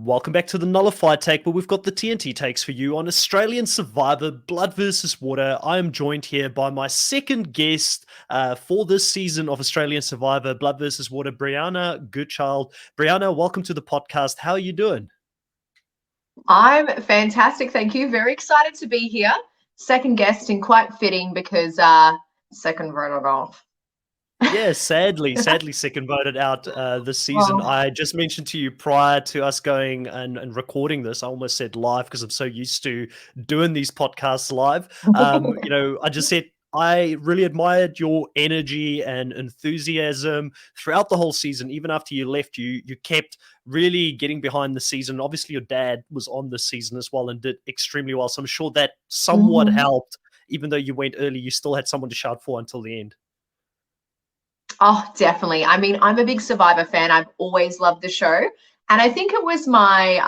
Welcome back to the Nullified Take, where we've got the TNT takes for you on Australian Survivor Blood versus Water. I am joined here by my second guest for this season of Australian Survivor Blood versus Water, Briana Goodchild. Briana, welcome to the podcast. How are you doing? I'm fantastic, thank you. Very excited to be here. Second guest and quite fitting because second voted off. Yeah, sadly, second voted out this season. Oh. I just mentioned to you prior to us going and recording this, I almost said live because I'm so used to doing these podcasts live. I just said I really admired your energy and enthusiasm throughout the whole season. Even after you left, you kept really getting behind the season. Obviously, your dad was on this season as well and did extremely well. So I'm sure that somewhat helped. Even though you went early, you still had someone to shout for until the end. Oh, definitely. I mean, I'm a big Survivor fan. I've always loved the show. And I think it was my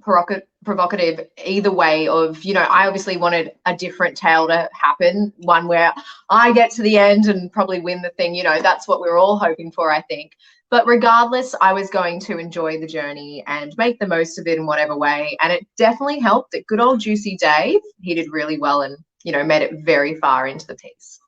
provocative either way of, I obviously wanted a different tale to happen, one where I get to the end and probably win the thing. That's what we're all hoping for, I think. But regardless, I was going to enjoy the journey and make the most of it in whatever way. And it definitely helped that good old Juicy Dave, he did really well and, made it very far into the piece.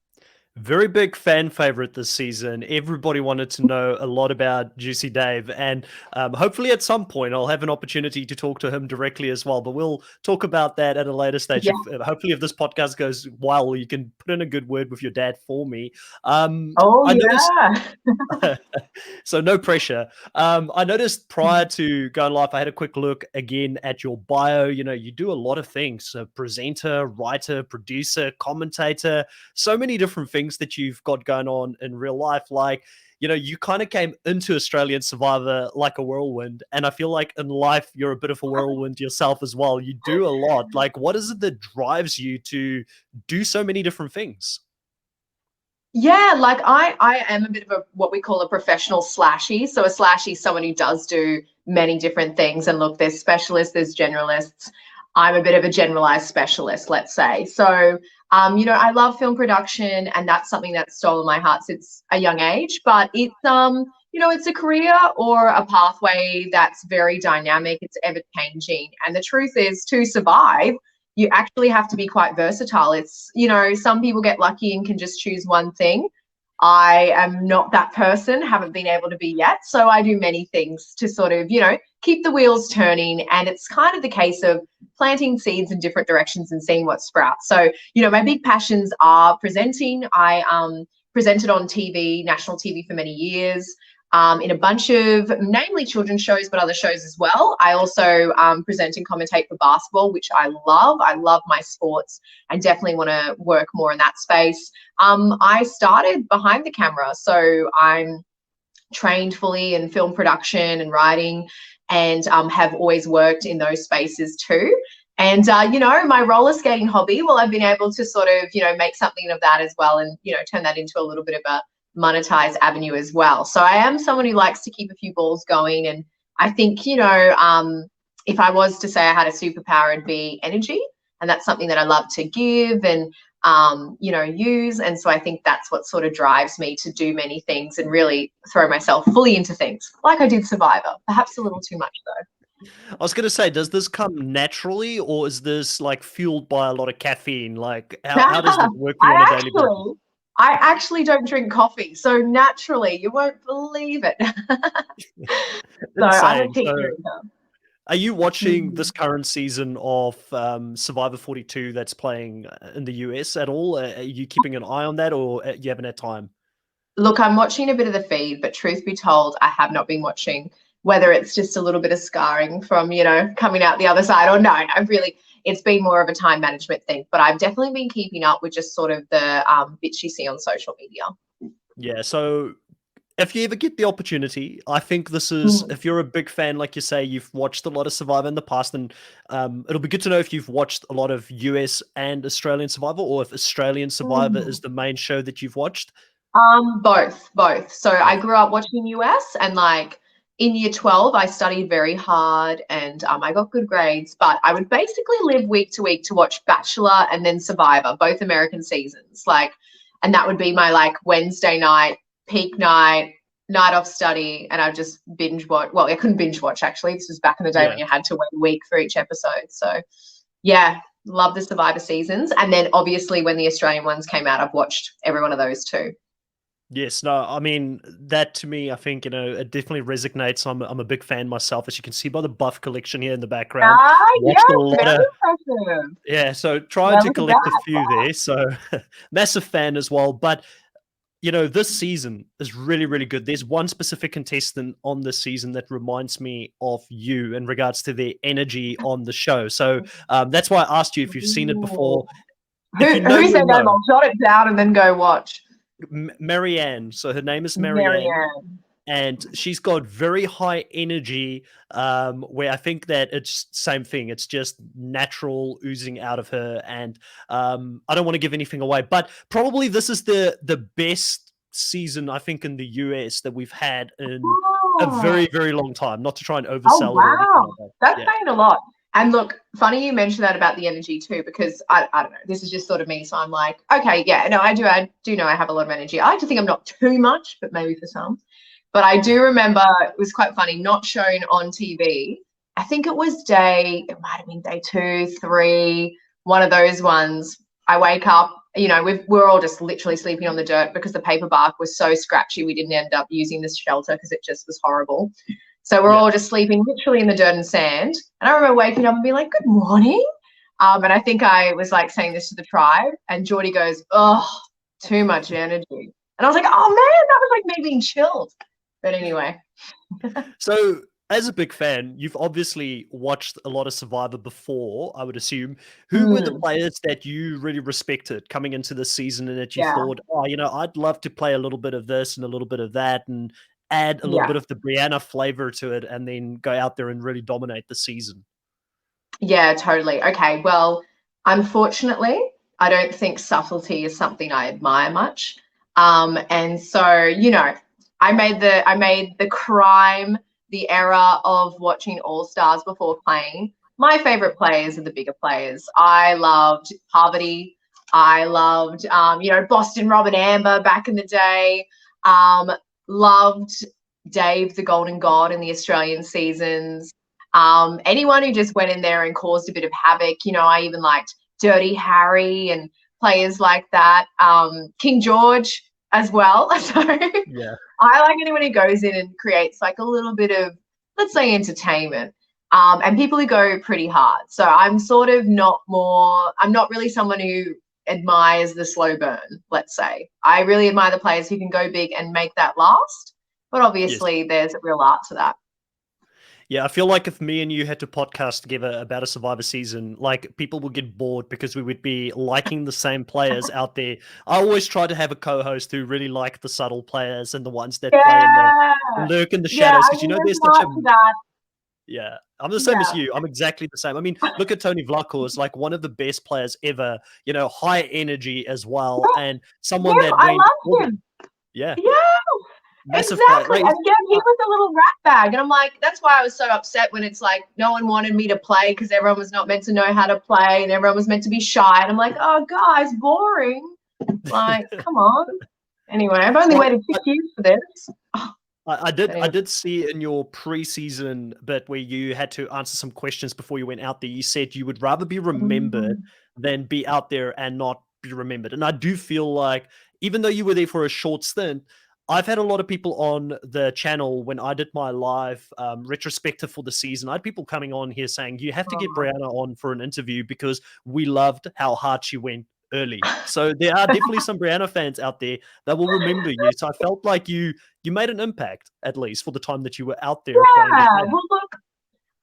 Very big fan favorite this season. Everybody wanted to know a lot about Juicy Dave, and hopefully at some point I'll have an opportunity to talk to him directly as well. But we'll talk about that at a later stage. Yeah. Hopefully, if this podcast goes well, you can put in a good word with your dad for me. Oh, yeah. So no pressure. I noticed prior to going live, I had a quick look again at your bio. You do a lot of things: so presenter, writer, producer, commentator, so many different things that you've got going on in real life. Like, you kind of came into Australian Survivor like a whirlwind, and I feel like in life you're a bit of a whirlwind yourself as well. You do a lot. Like, what is it that drives you to do so many different things? Yeah, like I am a bit of what we call a professional slashy. So a slashy is someone who does do many different things. And look, there's specialists, there's generalists. I'm a bit of a generalized specialist, let's say. So, I love film production, and that's something that's stolen my heart since a young age. But it's it's a career or a pathway that's very dynamic. It's ever changing, and the truth is, to survive, you actually have to be quite versatile. It's, some people get lucky and can just choose one thing. I am not that person, haven't been able to be yet. So I do many things to sort of, keep the wheels turning. And it's kind of the case of planting seeds in different directions and seeing what sprouts. So, my big passions are presenting. I presented on TV, national TV for many years. In a bunch of namely children's shows, but other shows as well. I also present and commentate for basketball, which I love. I love my sports and definitely want to work more in that space. I started behind the camera, so I'm trained fully in film production and writing, and have always worked in those spaces too. And, my roller skating hobby, well, I've been able to sort of, make something of that as well and, turn that into a little bit of a monetized avenue as well. So I am someone who likes to keep a few balls going. And I think, if I was to say I had a superpower, it'd be energy. And that's something that I love to give and, use. And so I think that's what sort of drives me to do many things and really throw myself fully into things like I did Survivor. Perhaps a little too much though. I was going to say, does this come naturally, or is this like fueled by a lot of caffeine? Like, how does this work for you on a daily basis? I actually don't drink coffee, so naturally, you won't believe it. So I'm a tea drinker. Are you watching this current season of Survivor 42 that's playing in the US at all? Are you keeping an eye on that, or you haven't had time? Look, I'm watching a bit of the feed, but truth be told, I have not been watching, whether it's just a little bit of scarring from, coming out the other side or no, I've really, it's been more of a time management thing, but I've definitely been keeping up with just sort of the bits you see on social media. Yeah, so if you ever get the opportunity, I think this is, if you're a big fan, like you say, you've watched a lot of Survivor in the past, and it'll be good to know if you've watched a lot of US and Australian Survivor, or if Australian Survivor is the main show that you've watched. Both. So I grew up watching US, and like in year 12, I studied very hard and I got good grades, but I would basically live week to week to watch Bachelor and then Survivor, both American seasons. And that would be my like Wednesday night, peak night, night off study, and I've just binge watch. Well, I couldn't binge watch actually. This was back in the day when you had to wait a week for each episode. So, yeah, love the Survivor seasons. And then obviously when the Australian ones came out, I've watched every one of those too. Yes, no, I mean, that to me, I think, it definitely resonates. I'm a big fan myself, as you can see by the buff collection here in the background. Ah, Watched yes, a lot very of, impressive. yeah, so trying Yeah, to look at collect a that. few there. So massive fan as well. But this season is really, really good. There's one specific contestant on this season that reminds me of you in regards to their energy on the show. So that's why I asked you if you've seen it Ooh. before. If you know, Who's their you'll name? know. I'll jot it down and then go watch. Marianne. So her name is Marianne. Marianne. And she's got very high energy, where I think that it's same thing. It's just natural oozing out of her. And I don't want to give anything away, but probably this is the best season, I think, in the US that we've had in a very, very long time. Not to try and oversell it or anything Wow. like that. That's Yeah. saying a lot. And look, funny you mentioned that about the energy too, because I don't know, this is just sort of me. So I'm like, okay, yeah, no, I do know I have a lot of energy. I like to think I'm not too much, but maybe for some. But I do remember it was quite funny, not shown on TV. I think it might have been day 2, 3, one of those ones. I wake up, we're all just literally sleeping on the dirt because the paper bark was so scratchy. We didn't end up using this shelter because it just was horrible. So we're all just sleeping literally in the dirt and sand. And I remember waking up and being like, good morning. And I think I was like saying this to the tribe, and Geordie goes, oh, too much energy. And I was like, oh man, that was like me being chilled. But anyway. So, as a big fan, you've obviously watched a lot of Survivor before, I would assume. Who were the players that you really respected coming into the season and that you thought, oh, I'd love to play a little bit of this and a little bit of that and add a little bit of the Briana flavor to it and then go out there and really dominate the season? Yeah, totally. Okay, well, unfortunately, I don't think subtlety is something I admire much. And so, I made the crime, the error of watching All Stars before playing. My favorite players are the bigger players. I loved Parvati. I loved, Boston Rob and Amber back in the day. Loved Dave, the Golden God in the Australian seasons. Anyone who just went in there and caused a bit of havoc. I even liked Dirty Harry and players like that. King George as well. So Yeah. I like anyone who goes in and creates like a little bit of, let's say, entertainment. And people who go pretty hard. So I'm sort of I'm not really someone who admires the slow burn, let's say. I really admire the players who can go big and make that last. But obviously there's a real art to that. Yeah, I feel like if me and you had to podcast together about a Survivor season, like people would get bored because we would be liking the same players out there. I always try to have a co-host who really like the subtle players and the ones that play in the lurk in the shadows, because there's such a yeah. I'm the same as you. I'm exactly the same. I mean, look at Tony Vlaco, is like one of the best players ever. High energy as well, and someone that I went. loved him. Yeah. Yeah. Massive exactly. player. And again, he was a little rat bag. And I'm like, that's why I was so upset when it's like no one wanted me to play because everyone was not meant to know how to play and everyone was meant to be shy. And I'm like, oh, guys, boring. Like, come on. Anyway, I've only waited 6 years for this. I did see in your preseason bit where you had to answer some questions before you went out there. You said you would rather be remembered than be out there and not be remembered. And I do feel like, even though you were there for a short stint, I've had a lot of people on the channel when I did my live retrospective for the season. I had people coming on here saying, you have to get Briana on for an interview because we loved how hard she went early. So there are definitely some Briana fans out there that will remember you. So I felt like you made an impact, at least for the time that you were out there. Yeah, well, look,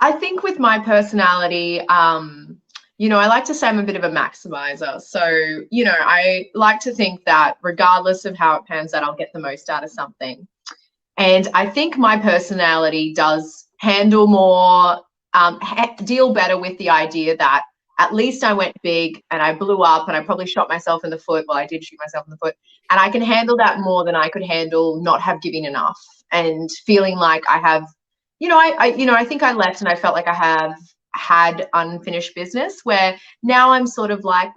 I think with my personality, I like to say I'm a bit of a maximizer. So, I like to think that regardless of how it pans out, I'll get the most out of something. And I think my personality does handle more, deal better with the idea that at least I went big and I blew up and I probably shot myself in the foot. Well, I did shoot myself in the foot. And I can handle that more than I could handle not have given enough and feeling like I have, I think I left and I felt like I have had unfinished business, where now I'm sort of like,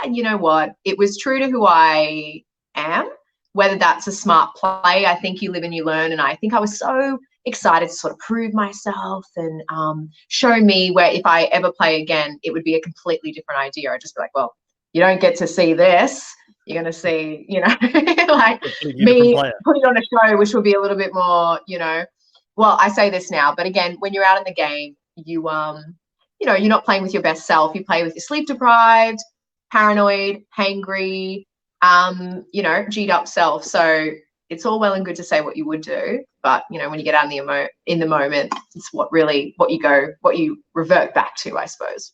you know what? It was true to who I am, whether that's a smart play. I think you live and you learn. And I think I was so excited to sort of prove myself and show me where if I ever play again, it would be a completely different idea. I'd just be like, well, you don't get to see this. You're going to see, you know, like Completely different me player. putting on a show, which will be a little bit more, you know, well, I say this now, but again, when you're out in the game, you know, you're not playing with your best self. You play with your sleep deprived, paranoid, hangry, you know, G'd up self. So it's all well and good to say what you would do, but you know, when you get out in the moment, it's what you revert back to, I suppose.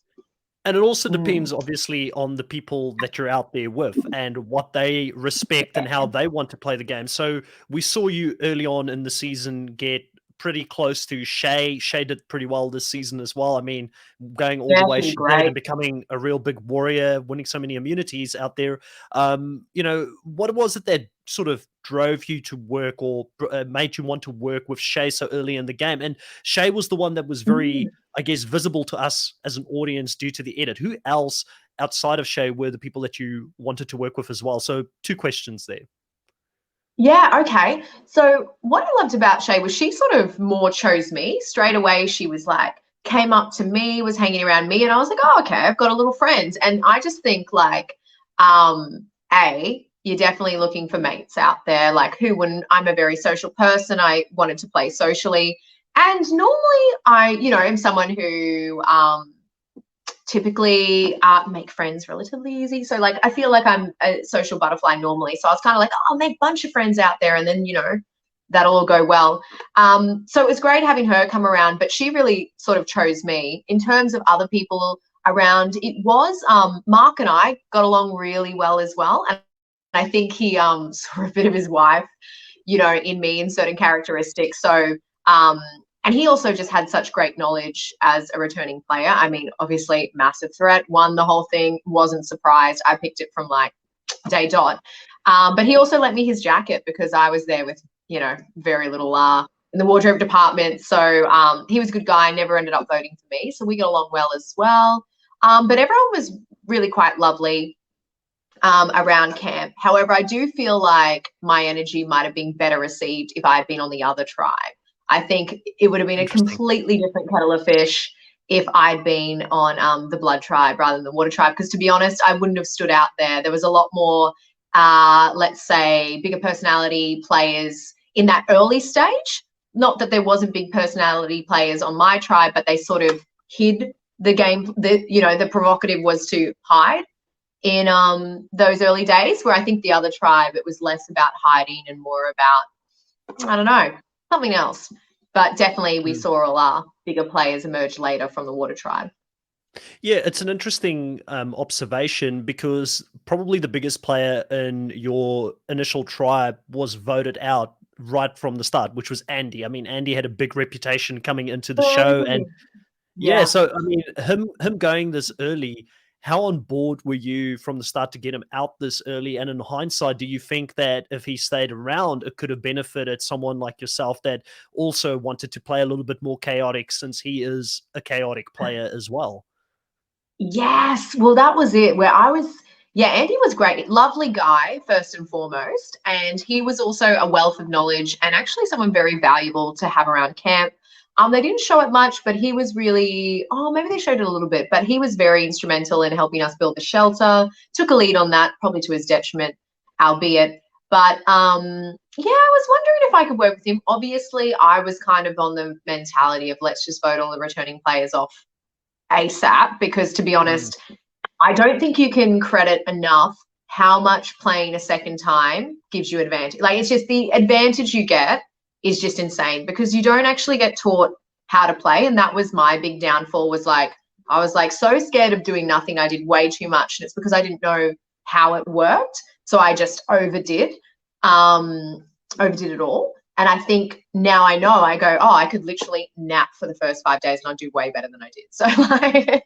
And it also depends, obviously, on the people that you're out there with and what they respect and how they want to play the game. So we saw you early on in the season get pretty close to Shay. Shay did pretty well this season as well. I mean, going all the way She she did great. and becoming a real big warrior, winning so many immunities out there. You know, what was it that sort of drove you to work or made you want to work with Shay so early in the game? And Shay was the one that was very, I guess, visible to us as an audience due to the edit. Who else outside of Shay were the people that you wanted to work with as well? So 2 questions there. Yeah, okay. So what I loved about Shay was she sort of more chose me straight away. She was like, came up to me, was hanging around me, and I was like, oh, okay, I've got a little friend. And I just think like, you're definitely looking for mates out there. Like who wouldn't? I'm a very social person. I wanted to play socially. And normally I, you know, am someone who typically make friends relatively easy. So like I feel like I'm a social butterfly normally. So I was kind of like, oh, I'll make a bunch of friends out there and then, you know, that'll all go well. So it was great having her come around, but she really sort of chose me. In terms of other people around, it was Mark and I got along really well as well. And I think he saw a bit of his wife, you know, in me in certain characteristics. So and he also just had such great knowledge as a returning player. I mean, obviously, massive threat, won the whole thing, wasn't surprised. I picked it from like day dot. But he also lent me his jacket because I was there with, you know, very little in the wardrobe department. So he was a good guy, never ended up voting for me. So we got along well as well. But everyone was really quite lovely around camp. However, I do feel like my energy might have been better received if I had been on the other tribe. I think it would have been a completely different kettle of fish if I'd been on the blood tribe rather than the water tribe. Because to be honest, I wouldn't have stood out there. There was a lot more, let's say, bigger personality players in that early stage. Not that there wasn't big personality players on my tribe, but they sort of hid the game. The provocative was to hide in those early days, where I think the other tribe, it was less about hiding and more about, I don't know, something else. But definitely we saw a lot bigger players emerge later from the water tribe. Yeah, it's an interesting observation because probably the biggest player in your initial tribe was voted out right from the start, which was Andy. I mean, Andy had a big reputation coming into the show, and yeah, so I mean, him going this early, how on board were you from the start to get him out this early? And in hindsight, do you think that if he stayed around, it could have benefited someone like yourself that also wanted to play a little bit more chaotic, since he is a chaotic player as well? Yes, well, that was it. Where I was, yeah, Andy was great, lovely guy first and foremost, and he was also a wealth of knowledge and actually someone very valuable to have around camp. They didn't show it much, but he was really, oh, maybe they showed it a little bit, but he was very instrumental in helping us build the shelter, took a lead on that, probably to his detriment, albeit. But yeah, I was wondering if I could work with him. Obviously, I was kind of on the mentality of let's just vote all the returning players off ASAP, because to be honest, I don't think you can credit enough how much playing a second time gives you advantage. Like, it's just the advantage you get is just insane, because you don't actually get taught how to play. And that was my big downfall, was like, I was like so scared of doing nothing. I did way too much. And it's because I didn't know how it worked. So I just overdid it all. And I think now I know, I go, oh, I could literally nap for the first 5 days and I'd do way better than I did. So like,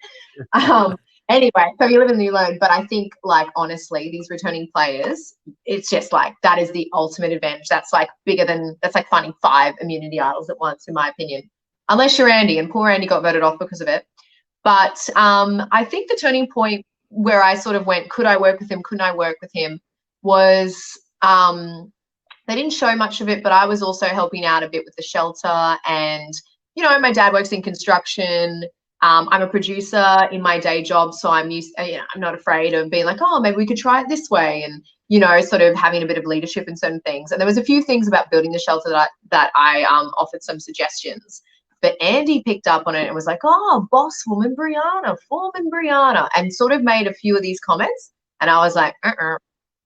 anyway, so you live and you learn. But I think, like, honestly, these returning players, it's just like, that is the ultimate advantage. That's like that's like finding 5 immunity idols at once, in my opinion. Unless you're Andy, and poor Andy got voted off because of it. But I think the turning point where I sort of went, could I work with him? Couldn't I work with him? Was They didn't show much of it, but I was also helping out a bit with the shelter. And, you know, my dad works in construction. I'm a producer in my day job, so I'm I'm not afraid of being like, oh, maybe we could try it this way, and, you know, sort of having a bit of leadership in certain things. And there was a few things about building the shelter that I offered some suggestions. But Andy picked up on it and was like, oh, boss woman Briana, foreman Briana, and sort of made a few of these comments. And I was like,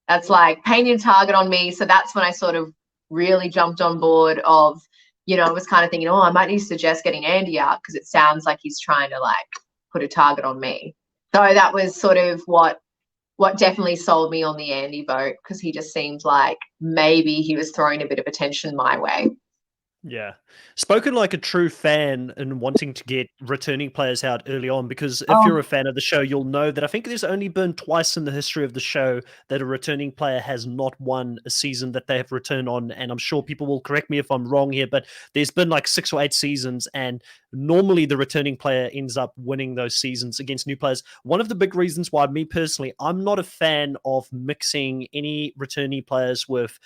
that's like painting a target on me. So that's when I sort of really jumped on board of, you know, I was kind of thinking, oh, I might need to suggest getting Andy out because it sounds like he's trying to like put a target on me. So that was sort of what definitely sold me on the Andy vote, because he just seemed like maybe he was throwing a bit of attention my way. Yeah. Spoken like a true fan and wanting to get returning players out early on, because if you're a fan of the show, you'll know that I think there's only been twice in the history of the show that a returning player has not won a season that they have returned on. And I'm sure people will correct me if I'm wrong here, but there's been like 6 or 8 seasons, and normally the returning player ends up winning those seasons against new players. One of the big reasons why, me personally, I'm not a fan of mixing any returning players with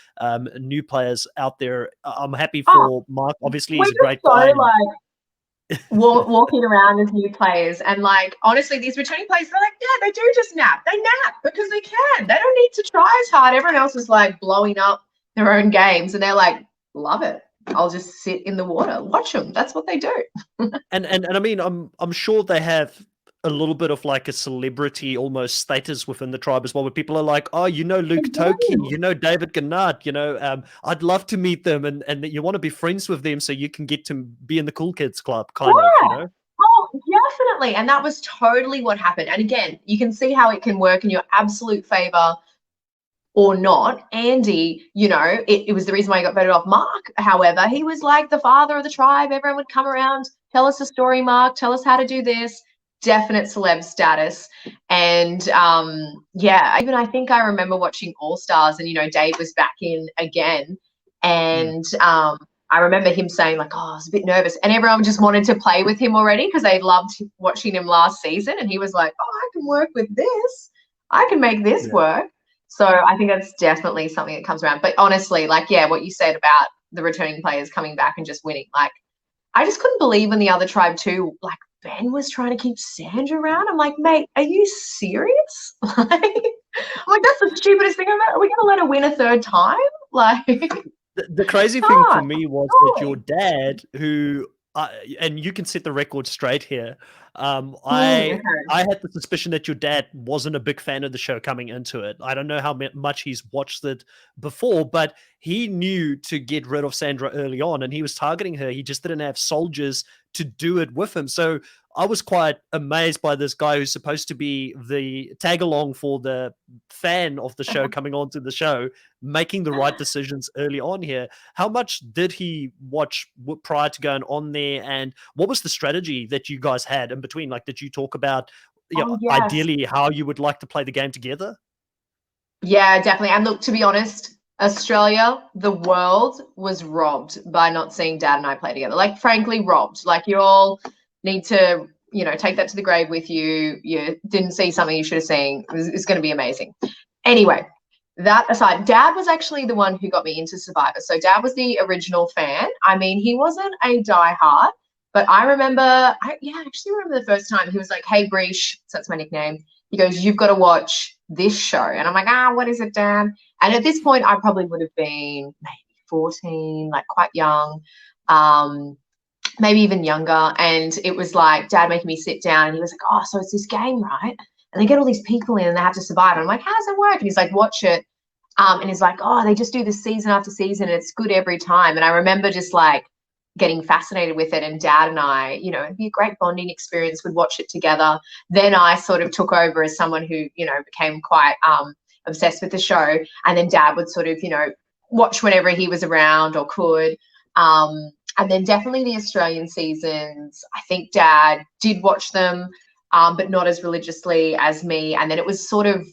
new players out there. I'm happy for Mark. Obviously, he's a great guy. Walking around as new players, and like honestly, these returning players, they're like, yeah, they do just nap. They nap because they can. They don't need to try as hard. Everyone else is like blowing up their own games, and they're like, love it. I'll just sit in the water, watch them. That's what they do. and I mean, I'm sure they have a little bit of like a celebrity almost status within the tribe as well, where people are like, oh, you know, Luke Toki, you know, David Gannat, you know, I'd love to meet them, and you want to be friends with them so you can get to be in the cool kids club, kind of, you know. Oh, definitely. And that was totally what happened. And again, you can see how it can work in your absolute favor or not. Andy, you know, it was the reason why he got voted off. Mark, however, he was like the father of the tribe. Everyone would come around, tell us a story, Mark, tell us how to do this. Definite celeb status. And yeah, even I think I remember watching All Stars, and, you know, Dave was back in again. And I remember him saying like, oh, I was a bit nervous. And everyone just wanted to play with him already because they loved watching him last season. And he was like, oh, I can work with this. I can make this work. So I think that's definitely something that comes around. But honestly, like, yeah, what you said about the returning players coming back and just winning, like, I just couldn't believe when the other tribe too, like, Ben was trying to keep Sandra around. I'm like, mate, are you serious? I'm like, that's the stupidest thing ever. Are we going to let her win a third time? Like, the crazy thing for me was that your dad, who, and you can set the record straight here. I had the suspicion that your dad wasn't a big fan of the show coming into it. I don't know how much he's watched it before, but he knew to get rid of Sandra early on, and he was targeting her. He just didn't have soldiers to do it with him. So I was quite amazed by this guy who's supposed to be the tag along for the fan of the show coming onto the show, making the right decisions early on here. How much did he watch prior to going on there, and what was the strategy that you guys had in between? Like, did you talk about, you know, ideally how you would like to play the game together? Yeah, definitely. And look, to be honest, Australia, the world was robbed by not seeing Dad and I play together. Like, frankly, robbed. Like, you all need to, you know, take that to the grave with you. You didn't see something you should have seen. It's going to be amazing. Anyway, that aside, Dad was actually the one who got me into Survivor. So Dad was the original fan. I mean, he wasn't a diehard, but I remember, I actually remember the first time he was like, hey, Breesh, so that's my nickname. He goes, you've got to watch this show. And I'm like, what is it, Dad? And at this point, I probably would have been maybe 14, like quite young, maybe even younger. And it was like Dad making me sit down, and he was like, oh, so it's this game, right? And they get all these people in and they have to survive. And I'm like, how does it work? And he's like, watch it. And he's like, oh, they just do this season after season, and it's good every time. And I remember just like getting fascinated with it, and Dad and I, you know, it'd be a great bonding experience. We'd watch it together. Then I sort of took over as someone who, you know, became quite obsessed with the show. And then Dad would sort of, you know, watch whenever he was around or could. And then definitely the Australian seasons, I think Dad did watch them, but not as religiously as me. And then it was sort of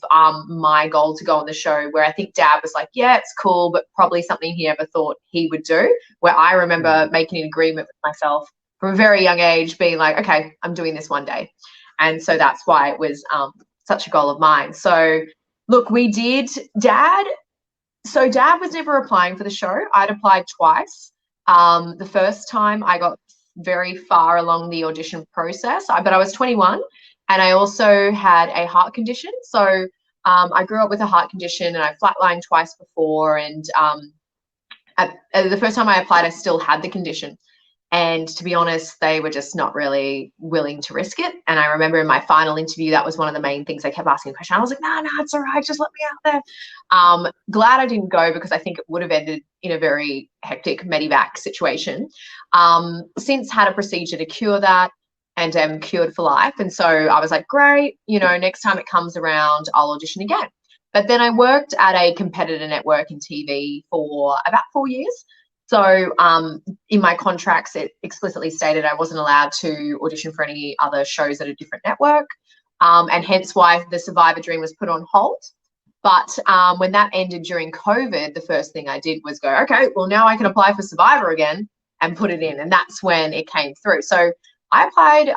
my goal to go on the show, where I think Dad was like, yeah, it's cool, but probably something he never thought he would do, where I remember making an agreement with myself from a very young age, being like, okay, I'm doing this one day. And so that's why it was such a goal of mine. So look, we did. Dad So Dad was never applying for the show. I'd applied twice. The first time I got very far along the audition process, but I was 21 and I also had a heart condition. So I grew up with a heart condition and I flatlined twice before. And the first time I applied, I still had the condition. And to be honest, they were just not really willing to risk it. And I remember in my final interview, that was one of the main things. They kept asking a question. I was like, no, it's all right. Just let me out there. Glad I didn't go because I think it would have ended in a very hectic medevac situation. Since had a procedure to cure that and am cured for life. And so I was like, great, next time it comes around, I'll audition again. But then I worked at a competitor network in TV for about 4 years. So in my contracts, it explicitly stated I wasn't allowed to audition for any other shows at a different network, and hence why the Survivor dream was put on hold. But when that ended during COVID, the first thing I did was go, okay, well, now I can apply for Survivor again and put it in. And that's when it came through. So I applied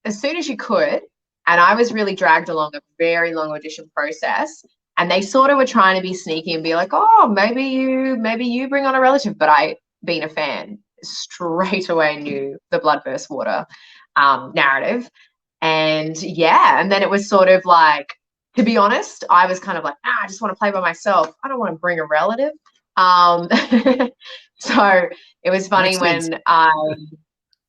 as soon as you could, and I was really dragged along a very long audition process. And they sort of were trying to be sneaky and be like, oh, maybe you bring on a relative. But I, being a fan, straight away knew the blood versus water narrative. And yeah, and then it was sort of like, to be honest, I was kind of like, I just want to play by myself. I don't want to bring a relative. So it was funny when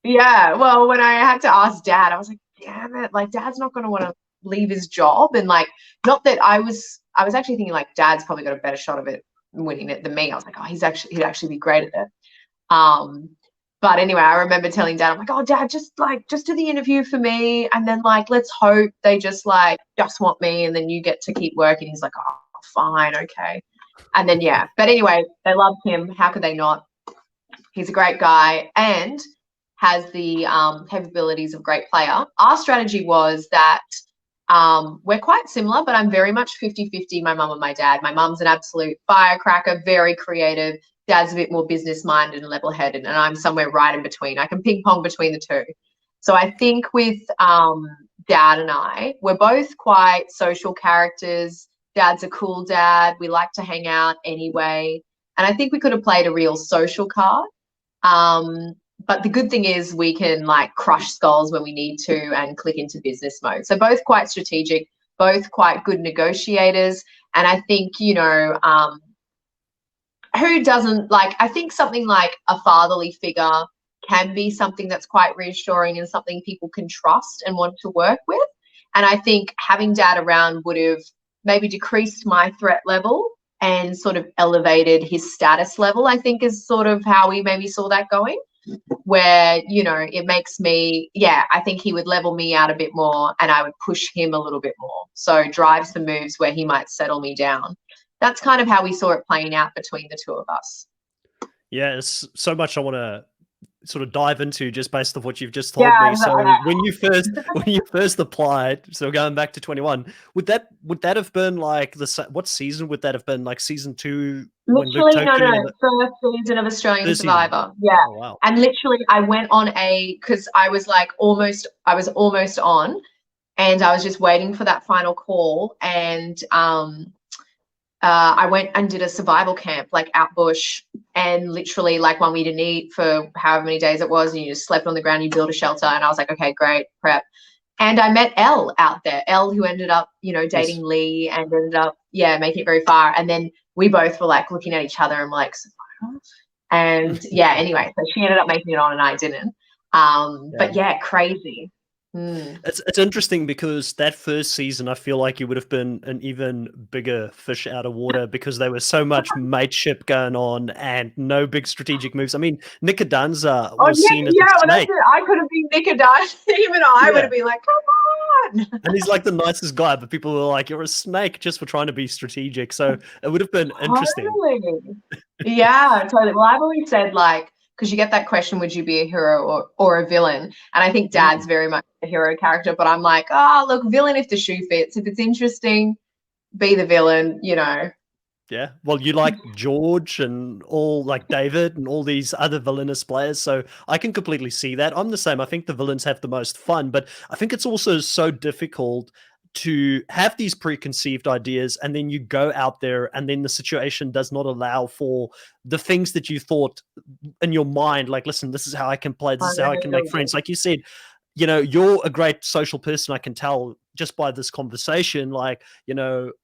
when I had to ask Dad, I was like, damn it, like Dad's not going to want to leave his job. And like, not that I was actually thinking like Dad's probably got a better shot of it winning it than me. I was like, oh, he'd actually be great at it. But anyway, I remember telling Dad, I'm like, oh, Dad, just do the interview for me. And then like, let's hope they just want me. And then you get to keep working. He's like, oh, fine. Okay. And then, yeah. But anyway, they loved him. How could they not? He's a great guy and has the capabilities of great player. Our strategy was that we're quite similar, but I'm very much 50-50, my mum and my dad. My mum's an absolute firecracker, very creative. Dad's a bit more business-minded and level-headed, and I'm somewhere right in between. I can ping-pong between the two. So I think with Dad and I, we're both quite social characters. Dad's a cool dad. We like to hang out anyway. And I think we could have played a real social card. But the good thing is we can like crush skulls when we need to and click into business mode. So both quite strategic, both quite good negotiators. And I think, who doesn't I think something like a fatherly figure can be something that's quite reassuring and something people can trust and want to work with. And I think having Dad around would have maybe decreased my threat level and sort of elevated his status level, I think is sort of how we maybe saw that going, where, it makes me, I think he would level me out a bit more and I would push him a little bit more. So drive some moves where he might settle me down. That's kind of how we saw it playing out between the two of us. Yeah, it's so much I want to sort of dive into just based on what you've just told me. So when you first applied, so going back to 21, would that have been like what season would that have been? Like season 2? Literally, no. First season of Australian Survivor. Yeah. Oh, wow. And literally I went on because I was almost on and I was just waiting for that final call. And I went and did a survival camp, like out bush, and literally like one we didn't eat for however many days it was, and you just slept on the ground, you build a shelter. And I was like, okay, great, prep. And I met Elle out there, Elle who ended up, dating Lee and ended up, making it very far. And then we both were like looking at each other and like, Survivor? And anyway, so she ended up making it on and I didn't. But crazy. It's interesting because that first season, I feel like you would have been an even bigger fish out of water because there was so much mateship going on and no big strategic moves. I mean, Nikadanza was seen as a snake. I could have been Nikadanza. Even I would have been like, come on. And he's like the nicest guy, but people were like, you're a snake just for trying to be strategic. So it would have been interesting. Yeah, totally. Well, I've always said because you get that question, would you be a hero or a villain? And I think Dad's very much a hero character, but I'm like, oh, look, villain if the shoe fits. If it's interesting, be the villain, Yeah, well, you like George and all like David and all these other villainous players, so I can completely see that. I'm the same. I think the villains have the most fun, but I think it's also so difficult to have these preconceived ideas, and then you go out there and then the situation does not allow for the things that you thought in your mind, like, listen, this is how I can play, this I is how I can make really friends. Like you said, you're a great social person. I can tell just by this conversation, like,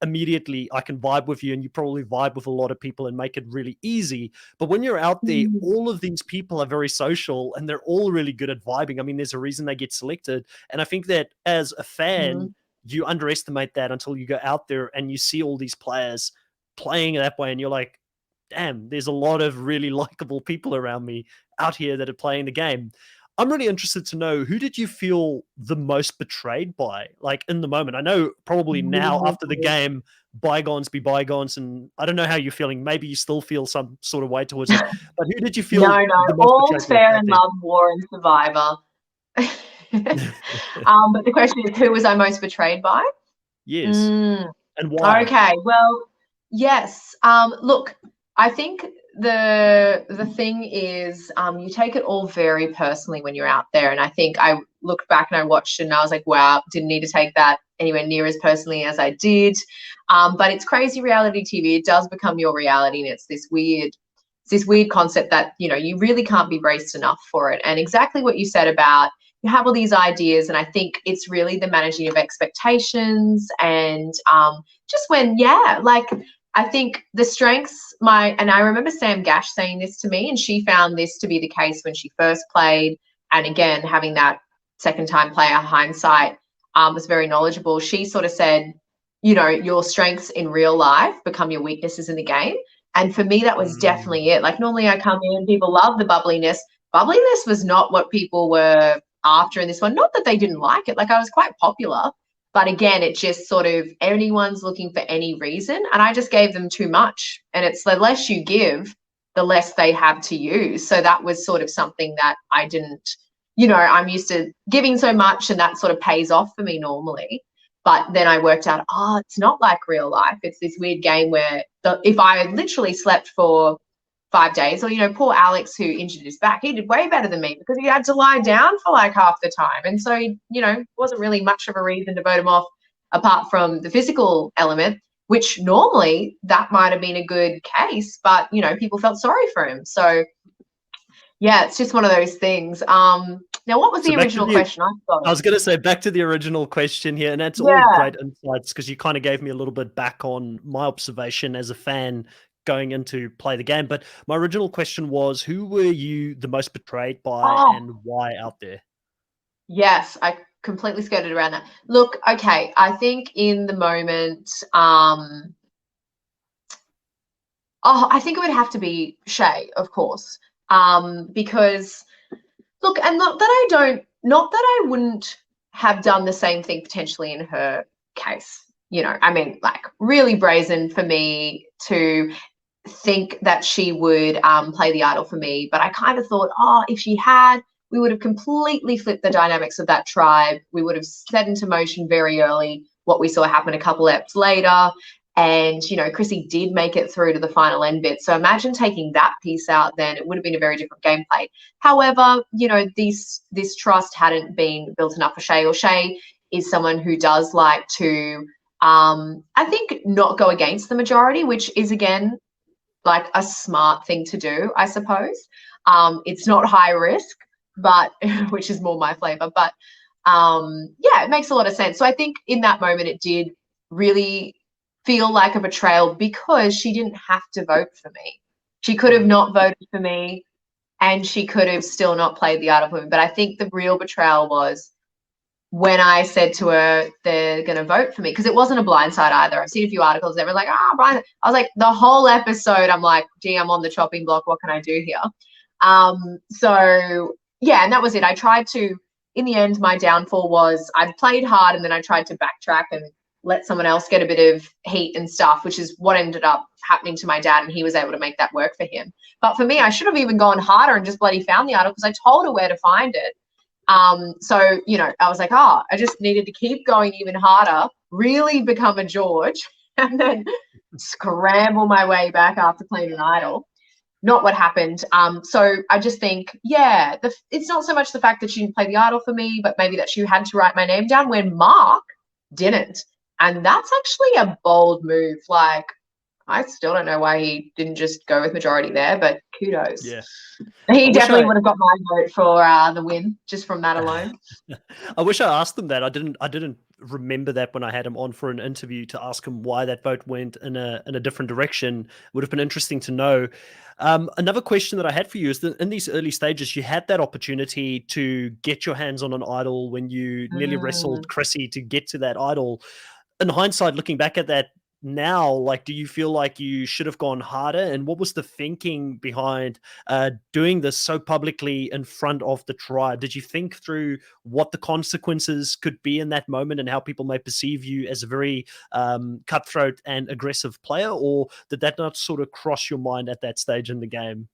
immediately I can vibe with you, and you probably vibe with a lot of people and make it really easy. But when you're out there, do. all of these people are very social and they're all really good at vibing. I mean, there's a reason they get selected. And I think that as a fan, you underestimate that until you go out there and you see all these players playing that way, and you're like, damn, there's a lot of really likable people around me out here that are playing the game. I'm really interested to know, who did you feel the most betrayed by, like, in the moment? I know probably now after the game, bygones be bygones, and I don't know how you're feeling. Maybe you still feel some sort of way towards it, but who did you feel No, the most betrayed all's by fair out in there? love, war, and Survivor. But the question is, who was I most betrayed by? Yes, Mm, and why? okay, well, yes. Look, I think the thing is, you take it all very personally when you're out there, and I think I looked back and I watched it and I was like, wow, didn't need to take that anywhere near as personally as I did. But it's crazy reality TV. It does become your reality, and it's this weird concept that you really can't be braced enough for it. And exactly what you said about, you have all these ideas, and I think it's really the managing of expectations, and just when, like, I think the strengths, and I remember Sam Gash saying this to me, and she found this to be the case when she first played, and again, having that second time player hindsight, was very knowledgeable. She sort of said, your strengths in real life become your weaknesses in the game. And for me, that was Mm, definitely it. Like, normally I come in, people love the bubbliness. Bubbliness was not what people were after in this one. Not that they didn't like it. Like, I was quite popular. But again, it just sort of, anyone's looking for any reason. And I just gave them too much. And it's the less you give, the less they have to use. So that was sort of something that I didn't, I'm used to giving so much, and that sort of pays off for me normally. But then I worked out, it's not like real life. It's this weird game where if I literally slept for 5 days, or, poor Alex, who injured his back, he did way better than me because he had to lie down for like half the time. And so, wasn't really much of a reason to vote him off apart from the physical element, which normally that might have been a good case, but, people felt sorry for him. So, yeah, it's just one of those things. Now, what was so the back to original question? I I forgot. was going to say, back to the original question here, and that's all Yeah. great insights, because you kind of gave me a little bit back on my observation as a fan going into play the game. But my original question was, who were you the most betrayed by, Oh, and why out there? yes, I completely skirted around that. Look, okay, I think in the moment, I think it would have to be Shay, of course, because look, and not that I wouldn't have done the same thing potentially in her case. I mean, like, really brazen for me to think that she would play the idol for me. But I kind of thought, if she had, we would have completely flipped the dynamics of that tribe. We would have set into motion very early what we saw happen a couple eps later. And, Chrissy did make it through to the final end bit. So imagine taking that piece out, then it would have been a very different gameplay. However, this trust hadn't been built enough for Shay, or Shay is someone who does like to, I think, not go against the majority, which is, again, like a smart thing to do, I suppose. It's not high risk, but which is more my flavor. But it makes a lot of sense. So I think in that moment it did really feel like a betrayal, because she didn't have to vote for me. She could have not voted for me, and she could have still not played the idol for me. But I think the real betrayal was when I said to her, they're going to vote for me, because it wasn't a blindside either. I've seen a few articles that were like, Brian. I was like, the whole episode, I'm like, gee, I'm on the chopping block. What can I do here? So, yeah, and that was it. I tried to, in the end, my downfall was I'd played hard, and then I tried to backtrack and let someone else get a bit of heat and stuff, which is what ended up happening to my dad, and he was able to make that work for him. But for me, I should have even gone harder and just bloody found the idol, because I told her where to find it. So, I was like, I just needed to keep going even harder, really become a George, and then scramble my way back after playing an idol. Not what happened. So I just think, it's not so much the fact that she didn't play the idol for me, but maybe that she had to write my name down when Mark didn't. And that's actually a bold move. Like, I still don't know why he didn't just go with majority there, but kudos. Yeah. He I wish definitely I would have got my vote for the win just from that alone. I wish I asked them that. I didn't remember that when I had him on for an interview to ask him why that vote went in a different direction. Would have been interesting to know. Another question that I had for you is that in these early stages, you had that opportunity to get your hands on an idol when you nearly wrestled Chrissy to get to that idol. In hindsight, looking back at that now, like, do you feel like you should have gone harder? And what was the thinking behind doing this so publicly in front of the tribe? Did you think through what the consequences could be in that moment and how people may perceive you as a very cutthroat and aggressive player? Or did that not sort of cross your mind at that stage in the game?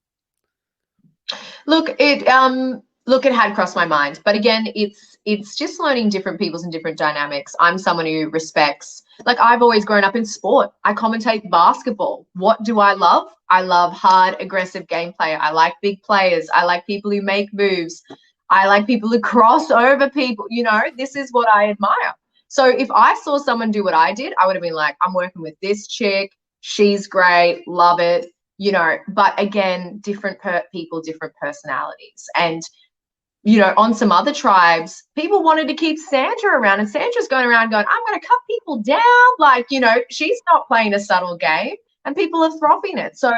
Look, it had crossed my mind, but again, it's just learning different people's and different dynamics. I'm someone who respects, like, I've always grown up in sport. I commentate basketball. What do I love? I love hard, aggressive gameplay. I like big players. I like people who make moves. I like people who cross over people. You know, this is what I admire. So if I saw someone do what I did, I would have been like, I'm working with this chick. She's great. Love it. You know, but again, different people, different personalities. And, you know, on some other tribes, people wanted to keep Sandra around, and Sandra's going around going, I'm going to cut people down. Like, you know, she's not playing a subtle game, and people are frothing it. So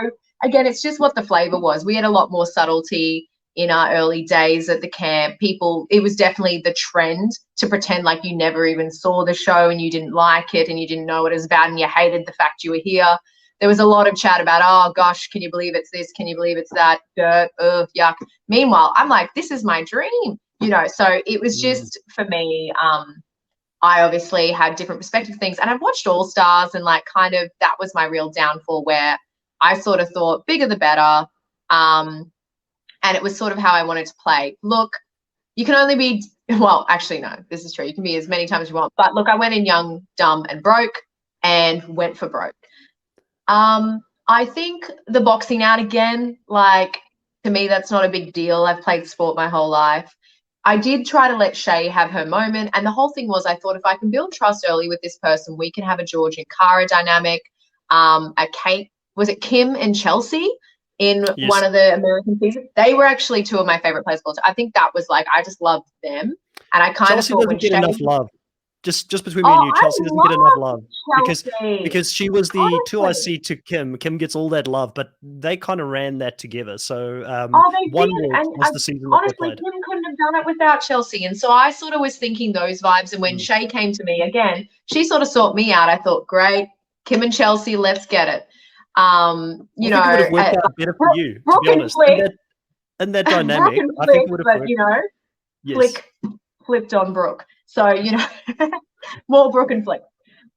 again, it's just what the flavor was. We had a lot more subtlety in our early days at the camp. It was definitely the trend to pretend like you never even saw the show and you didn't like it and you didn't know what it was about and you hated the fact you were here. There was a lot of chat about, oh gosh, can you believe it's this? Can you believe it's that? Dirt, ugh, yuck. Meanwhile, I'm like, this is my dream, you know. So it was just, for me, I obviously had different perspective things, and I've watched All Stars, and like, kind of, that was my real downfall, where I sort of thought bigger the better, and it was sort of how I wanted to play. Look, you can only be, well, actually no, this is true. You can be as many times as you want, but look, I went in young, dumb, and broke, and went for broke. I think the boxing out again, like, to me, that's not a big deal. I've played sport my whole life. I did try to let Shay have her moment. And the whole thing was, I thought, if I can build trust early with this person, we can have a George and Cara dynamic. A Kate, was it Kim and Chelsea in one of the American seasons? They were actually two of my favorite players. I think that was like, I just loved them. And I kind of thought when Chelsea doesn't get enough love. Just between me and you, I Chelsea doesn't get enough love Chelsea. because she was the Honestly. 2IC to Kim. Kim gets all that love, but they kind of ran that together. So they one did, and was the season that they honestly, played. Kim couldn't have done it without Chelsea. And so I sort of was thinking those vibes. And when Shay came to me again, she sort of sought me out. I thought, great, Kim and Chelsea, let's get it. You I think it would have worked out better for you, to be honest. And that dynamic, I think it would have worked. You know, flipped on Brooke. So, you know, more Brooke and Flick.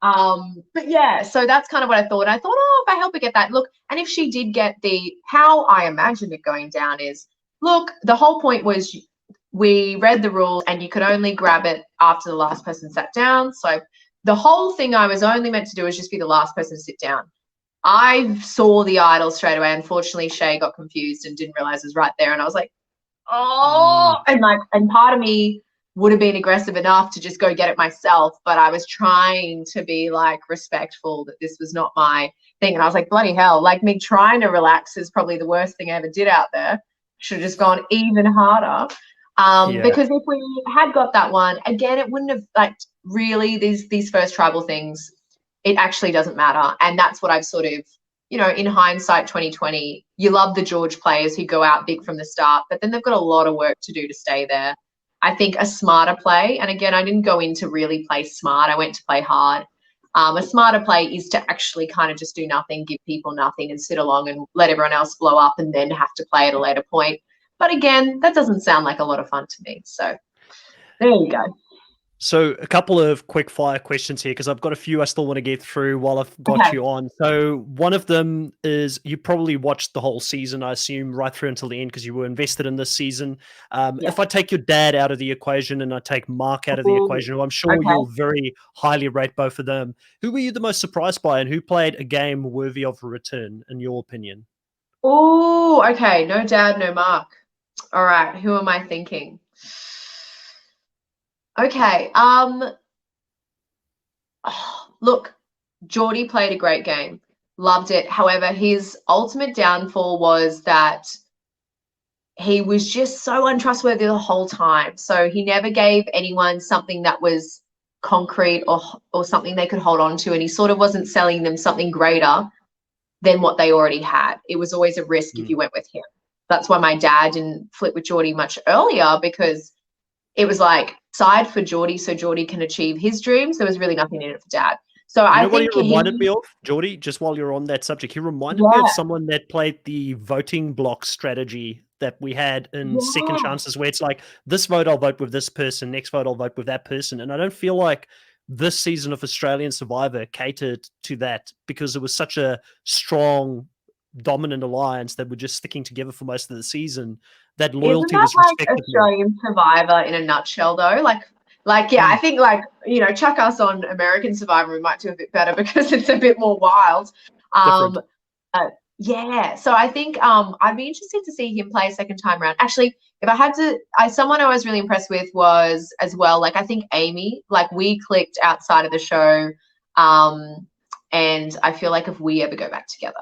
But yeah, so that's kind of what I thought. I thought, oh, if I help her get that, look, and if she did get how I imagined it going down is, look, the whole point was we read the rules and you could only grab it after the last person sat down. So the whole thing I was only meant to do was just be the last person to sit down. I saw the idol straight away. Unfortunately, Shay got confused and didn't realize it was right there. And I was like, oh, and part of me would have been aggressive enough to just go get it myself, but I was trying to be like respectful that this was not my thing. And I was like, bloody hell, like, me trying to relax is probably the worst thing I ever did out there. Should have just gone even harder. Because if we had got that one, again, it wouldn't have, like, really, these first tribal things, it actually doesn't matter. And that's what I've sort of, you know, in hindsight, 2020, you love the George players who go out big from the start, but then they've got a lot of work to do to stay there. I think a smarter play, and again, I didn't go in to really play smart. I went to play hard. A smarter play is to actually kind of just do nothing, give people nothing, and sit along and let everyone else blow up and then have to play at a later point. But again, that doesn't sound like a lot of fun to me. So there you go. So a couple of quick fire questions here, because I've got a few I still want to get through while I've got you on. So one of them is, you probably watched the whole season, I assume, right through until the end, because you were invested in this season. If I take your dad out of the equation and I take Mark out of the equation, who I'm sure you'll very highly rate both of them, who were you the most surprised by, and who played a game worthy of a return, in your opinion? Oh, okay. No dad, no Mark. All right. Who am I thinking? Okay. Oh, look, Geordie played a great game. Loved it. However, his ultimate downfall was that he was just so untrustworthy the whole time. So he never gave anyone something that was concrete or something they could hold on to, and he sort of wasn't selling them something greater than what they already had. It was always a risk if you went with him. That's why my dad didn't flip with Geordie much earlier, because it was like side for Geordie so Geordie can achieve his dreams. There was really nothing in it for dad. So You I know what he think reminded me of, Geordie, just while you're on that subject? He reminded me of yeah, someone that played the voting block strategy that we had in Second yeah. Chances, where it's like, this vote I'll vote with this person, next vote I'll vote with that person. And I don't feel like this season of Australian Survivor catered to that, because it was such a strong, dominant alliance that were just sticking together for most of the season, that Isn't loyalty that was like respected more. Australian Survivor in a nutshell though? Like yeah, I Mm, think like, you know, chuck us on American Survivor, we might do a bit better because it's a bit more wild. different. Um yeah, so I think I'd be interested to see him play a second time around. Actually, if I had to, someone I was really impressed with was as well, like I think Amy, like we clicked outside of the show, and I feel like if we ever go back together,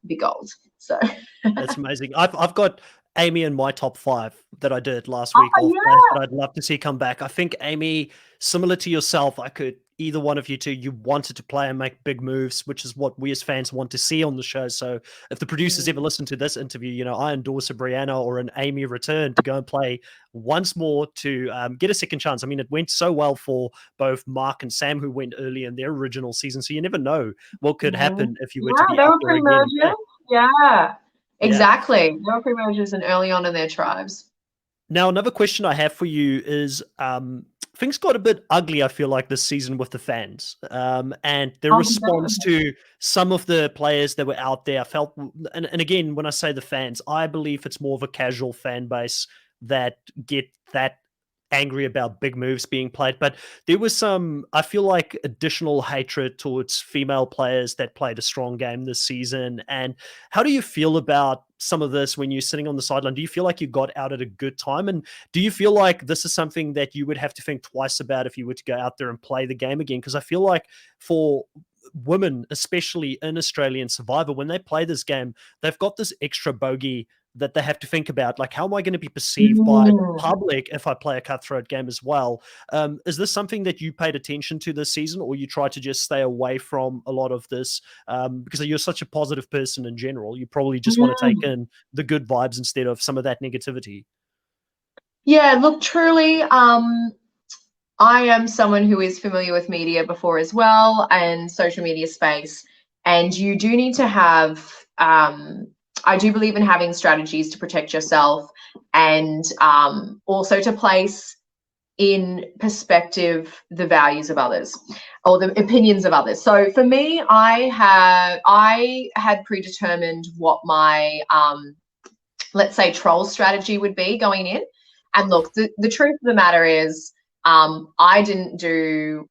be gold. So That's amazing. I've got Amy in my top 5 that I did last week oh of yeah. players that I'd love to see come back. I think Amy, similar to yourself, I could either one of you two, you wanted to play and make big moves, which is what we as fans want to see on the show. So if the producers ever listen to this interview, you know, I endorse a Briana or an Amy return to go and play once more to get a second chance. I mean, it went so well for both Mark and Sam, who went early in their original season. So you never know what could happen if you were to Yeah, be they out were there again and play. pre-mergers. Yeah, Yeah. exactly. They were pre-mergers and early on in their tribes. Now, another question I have for you is things got a bit ugly, I feel like, this season with the fans and their Oh, response to some of the players that were out there. I felt, and again, when I say the fans, I believe it's more of a casual fan base that get that angry about big moves being played. But there was some, I feel like, additional hatred towards female players that played a strong game this season. And how do you feel about some of this when you're sitting on the sideline? Do you feel like you got out at a good time? And do you feel like this is something that you would have to think twice about if you were to go out there and play the game again? Because I feel like for women, especially in Australian Survivor, when they play this game, they've got this extra bogey that they have to think about, like, how am I going to be perceived by the Mm. public if I play a cutthroat game as well? Is this something that you paid attention to this season, or you try to just stay away from a lot of this because you're such a positive person in general? You probably just want to take Mm. in the good vibes instead of some of that negativity. Yeah, look, truly, I am someone who is familiar with media before as well and social media space. And you do need to have, I do believe in having strategies to protect yourself and also to place in perspective the values of others or the opinions of others. So for me, I had predetermined what my let's say troll strategy would be going in. And look, the truth of the matter is I didn't do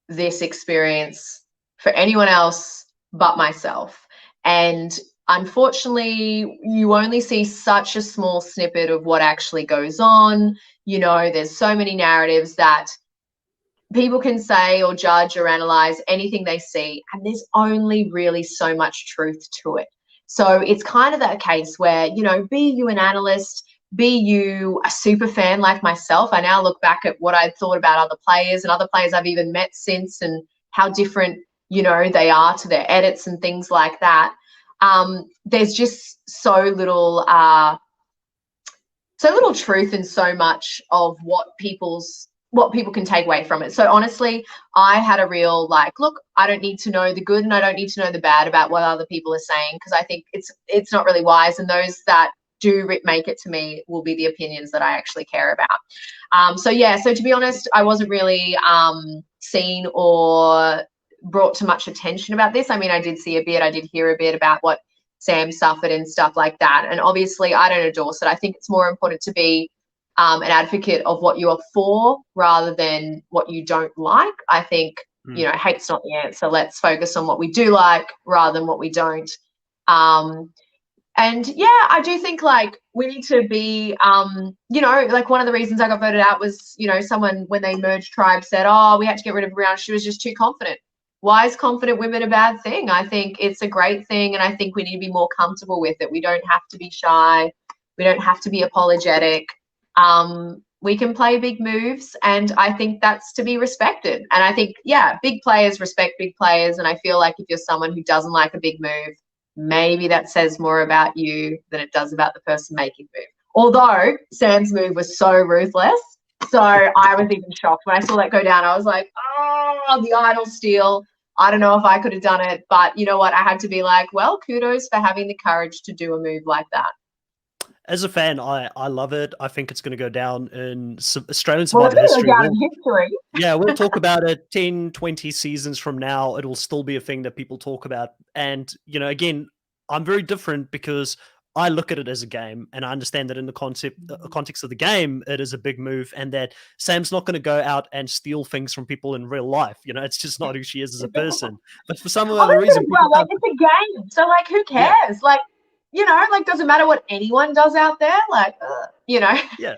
this experience for anyone else but myself. And unfortunately, you only see such a small snippet of what actually goes on. You know, there's so many narratives that people can say or judge or analyze anything they see, and there's only really so much truth to it. So it's kind of that case where, you know, be you an analyst, be you a super fan like myself. I now look back at what I thought about other players and other players I've even met since, and how different, you know, they are to their edits and things like that. There's just so little truth and so much of what people can take away from it. So honestly, I had a real like, look, I don't need to know the good and I don't need to know the bad about what other people are saying, because I think it's not really wise. And those that do make it to me will be the opinions that I actually care about. So yeah, so to be honest, I wasn't really seen or brought to much attention about this. I mean, I did see a bit, I did hear a bit about what Sam suffered and stuff like that. And obviously, I don't endorse it. I think it's more important to be an advocate of what you are for rather than what you don't like. I think, you know, hate's not the answer. Let's focus on what we do like rather than what we don't. And yeah, I do think like we need to be, you know, like one of the reasons I got voted out was, you know, someone when they merged tribes said, oh, we had to get rid of Briana. She was just too confident. Why is confident women a bad thing? I think it's a great thing. And I think we need to be more comfortable with it. We don't have to be shy. We don't have to be apologetic. We can play big moves. And I think that's to be respected. And I think, yeah, big players respect big players. And I feel like if you're someone who doesn't like a big move, maybe that says more about you than it does about the person making the move. Although Sam's move was so ruthless. So I was even shocked when I saw that go down. I was like, oh, the idol steal. I don't know if I could have done it, but you know what? I had to be like, well, kudos for having the courage to do a move like that. As a fan, I love it. I think it's going to go down in Australian Well, it's Survivor going to history. go down in history. Yeah, we'll talk about it 10, 20 seasons from now. It will still be a thing that people talk about. And, you know, again, I'm very different because I look at it as a game and I understand that in the context of the game, it is a big move and that Sam's not going to go out and steal things from people in real life. You know, it's just not who she is as a person. But for some other reason, well, like it's a game. So like, who cares? Yeah. Like, you know, like doesn't matter what anyone does out there. Like, you know. Yeah.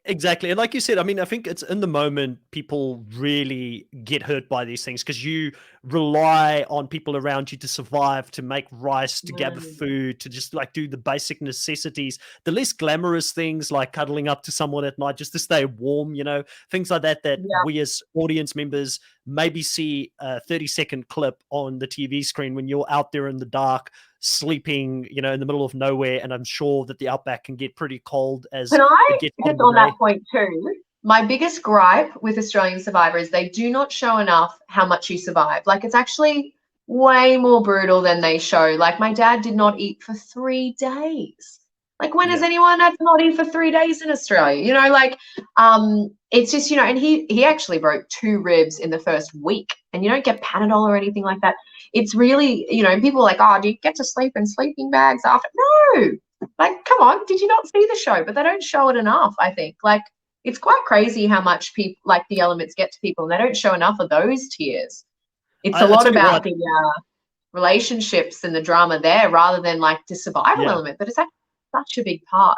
Exactly. And like you said, I mean, I think it's in the moment people really get hurt by these things because you rely on people around you to survive, to make rice, to gather food, to just like do the basic necessities, the less glamorous things like cuddling up to someone at night just to stay warm, you know, things like that, we as audience members maybe see a 30-second clip on the TV screen when you're out there in the dark, sleeping, you know, in the middle of nowhere. And I'm sure that the outback can get pretty cold as it gets just on that point too. My biggest gripe with Australian Survivor is they do not show enough how much you survive. Like it's actually way more brutal than they show. Like my dad did not eat for 3 days. Like when has anyone had to not eat for 3 days in Australia? You know, like it's just, you know, and he actually broke 2 ribs in the first week and you don't get Panadol or anything like that. It's really, you know, people are like, oh, do you get to sleep in sleeping bags after? No, like, come on, did you not see the show? But they don't show it enough, I think. Like, it's quite crazy how much people, like the elements get to people and they don't show enough of those tears. It's a lot about the relationships and the drama there rather than like the survival element, but it's actually such a big part.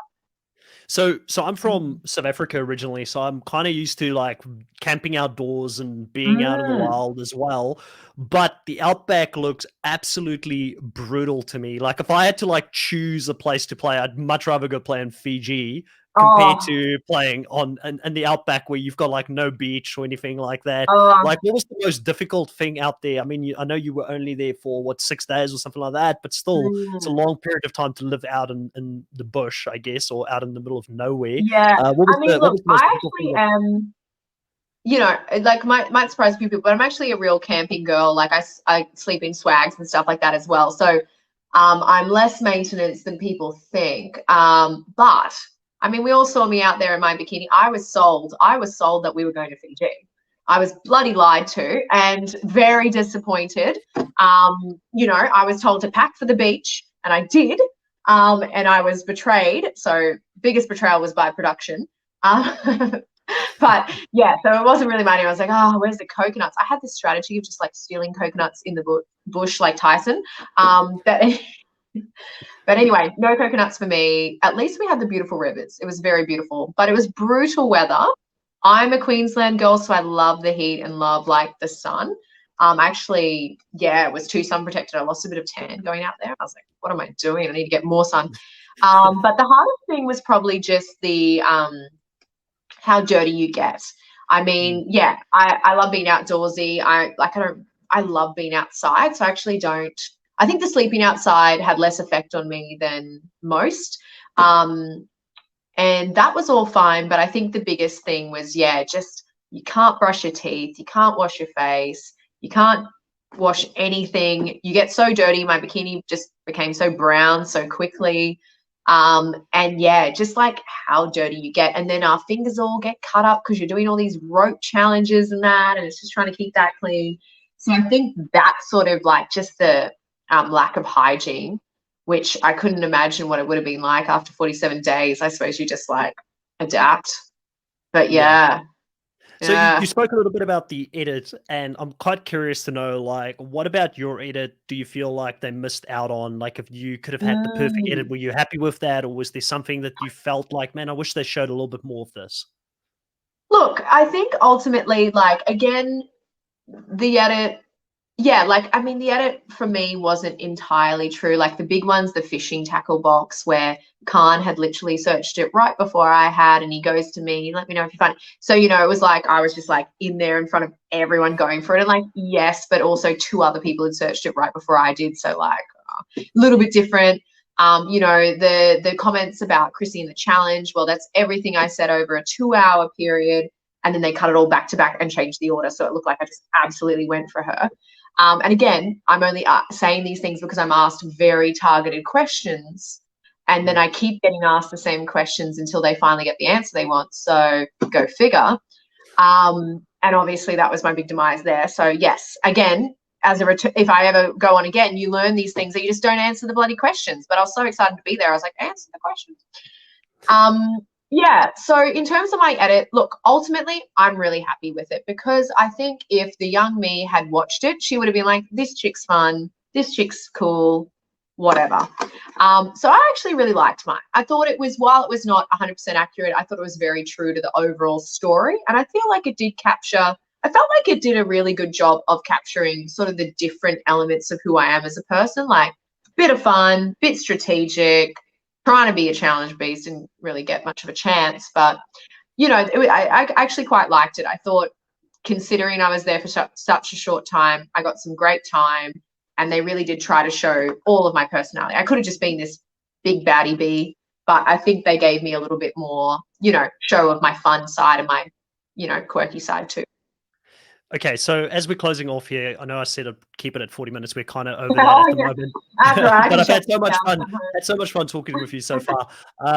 So I'm from South Africa originally, so I'm kind of used to like camping outdoors and being out in the wild as well. But the outback looks absolutely brutal to me. Like if I had to like choose a place to play, I'd much rather go play in Fiji compared to playing on in the outback where you've got like no beach or anything like that. Like what was the most difficult thing out there? I mean, I know you were only there for what, 6 days or something like that, but still it's a long period of time to live out in the bush, I guess, or out in the middle of nowhere. Yeah. I mean, look, I actually am, you know, like might surprise people, but I'm actually a real camping girl. Like I sleep in swags and stuff like that as well. So I'm less maintenance than people think. But I mean, we all saw me out there in my bikini. I was sold that we were going to Fiji. I was bloody lied to and very disappointed. You know, I was told to pack for the beach and I did. And I was betrayed. So biggest betrayal was by production. But yeah, so it wasn't really money. I was like, oh, where's the coconuts? I had this strategy of just like stealing coconuts in the bush like Tyson. But anyway, no coconuts for me. At least we had the beautiful rivers. It was very beautiful, but it was brutal weather. I'm a Queensland girl, so I love the heat and love like the sun. Actually, yeah, it was too sun protected. I lost a bit of tan going out there. I was like, what am I doing? I need to get more sun. But the hardest thing was probably just the how dirty you get. I mean, yeah, I love being outdoorsy. I love being outside. So I actually don't. I think the sleeping outside had less effect on me than most. And that was all fine. But I think the biggest thing was, yeah, just you can't brush your teeth. You can't wash your face. You can't wash anything. You get so dirty. My bikini just became so brown so quickly. And yeah, just like how dirty you get. And then our fingers all get cut up because you're doing all these rope challenges and that. And it's just trying to keep that clean. So I think that's sort of like just the lack of hygiene, which I couldn't imagine what it would have been like after 47 days. I suppose you just like adapt. But yeah. So you, Yeah. you spoke a little bit about the edit, and I'm quite curious to know, like, what about your edit do you feel like they missed out on? Like, if you could have had the perfect edit, Mm. were you happy with that, or was there something that you felt like, man, I wish they showed a little bit more of this? Look, I think ultimately, like, again, the edit, yeah, like, I mean, the edit for me wasn't entirely true. Like the big ones, the fishing tackle box where Khan had literally searched it right before I had, and he goes to me, let me know if you find it. So, it was like I was just like in there in front of everyone going for it. And like, yes, but also two other people had searched it right before I did. So like a little bit different. The comments about Chrissy and the challenge, well, that's everything I said over a 2-hour period. And then they cut it all back to back and changed the order. So it looked like I just absolutely went for her. And again, I'm only saying these things because I'm asked very targeted questions. And then I keep getting asked the same questions until they finally get the answer they want. So go figure. And obviously that was my big demise there. So yes, again, if I ever go on again, you learn these things that you just don't answer the bloody questions. But I was so excited to be there. I was like, answer the questions. Yeah, so in terms of my edit, look, ultimately, I'm really happy with it because I think if the young me had watched it, she would have been like, this chick's fun, this chick's cool, whatever. So I actually really liked mine. I thought it was, while it was not 100% accurate, I thought it was very true to the overall story. And I feel like it did capture, I felt like it did a really good job of capturing sort of the different elements of who I am as a person, like bit of fun, bit strategic, trying to be a challenge beast and really get much of a chance. But, I actually quite liked it. I thought, considering I was there for such a short time, I got some great time, and they really did try to show all of my personality. I could have just been this big baddie bee, but I think they gave me a little bit more, show of my fun side and my, quirky side too. Okay, so as we're closing off here, I know I said I'd keep it at 40 minutes. We're kind of over that Oh, at the yeah. moment. That's all right. I But can I've shut had so it much down. fun. Had so much fun talking with you so far.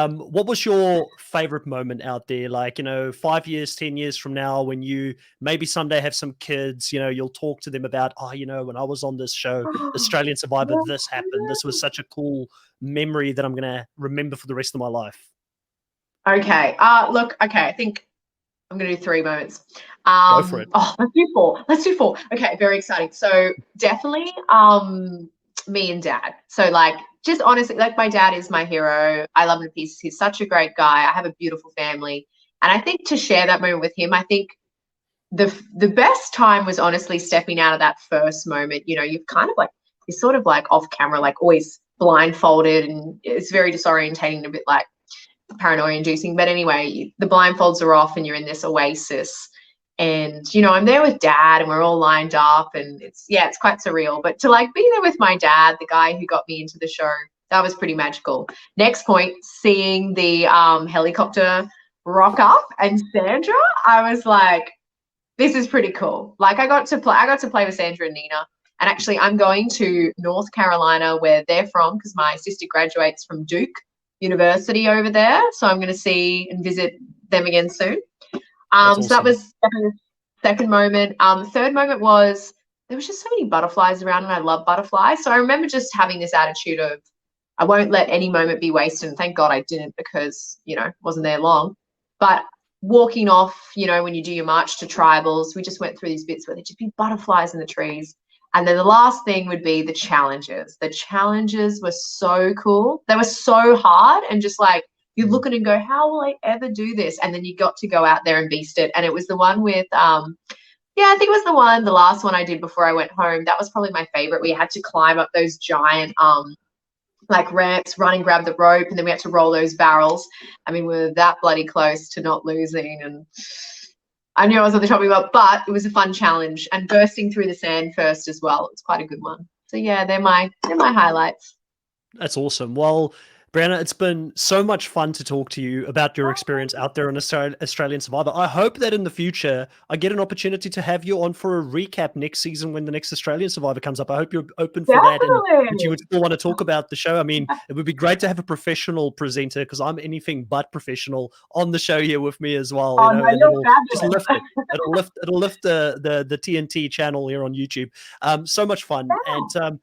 What was your favorite moment out there? Like, 5 years, 10 years from now, when you maybe someday have some kids, you'll talk to them about, oh, when I was on this show, Australian Survivor, this happened. This was such a cool memory that I'm going to remember for the rest of my life. Okay. Look, okay, I think I'm going to do 3 moments. Go for it. Oh, let's do 4. Let's do 4. Okay, very exciting. So definitely me and dad. So like, just honestly, like my dad is my hero. I love him to pieces. He's such a great guy. I have a beautiful family. And I think to share that moment with him, I think the best time was honestly stepping out of that first moment. You're kind of like, you're sort of like off camera, like always blindfolded, and it's very disorientating, a bit like paranoia inducing. But anyway, the blindfolds are off and you're in this oasis. And, I'm there with dad and we're all lined up, and it's quite surreal. But to like be there with my dad, the guy who got me into the show, that was pretty magical. Next point, seeing the helicopter rock up and Sandra, I was like, this is pretty cool. Like I got to play with Sandra and Nina. And actually I'm going to North Carolina, where they're from, because my sister graduates from Duke University over there. So I'm going to see and visit them again soon. That's So that awesome. was definitely the second moment. The third moment was, there was just so many butterflies around, and I love butterflies. So I remember just having this attitude of, I won't let any moment be wasted. And thank God I didn't, because, wasn't there long. But walking off, when you do your march to tribals, we just went through these bits where there'd just be butterflies in the trees. And then the last thing would be the challenges. The challenges were so cool. They were so hard, and just like, you look at it and go, how will I ever do this? And then you got to go out there and beast it. And it was the one with, I think it was the last one I did before I went home. That was probably my favorite. We had to climb up those giant, like ramps, run and grab the rope, and then we had to roll those barrels. I mean, we were that bloody close to not losing, and I knew I was on the chopping block, but it was a fun challenge. And bursting through the sand first as well, it's quite a good one. So yeah, they're my highlights. That's awesome. Well, Briana, it's been so much fun to talk to you about your experience out there on Australian Survivor. I hope that in the future I get an opportunity to have you on for a recap next season when the next Australian Survivor comes up. I hope you're open for that, and that you would still want to talk about the show. I mean, it would be great to have a professional presenter, because I'm anything but professional, on the show here with me as well. Oh no, And you're it'll just fabulous. lift it. It'll lift the TNT channel here on YouTube. So much fun, and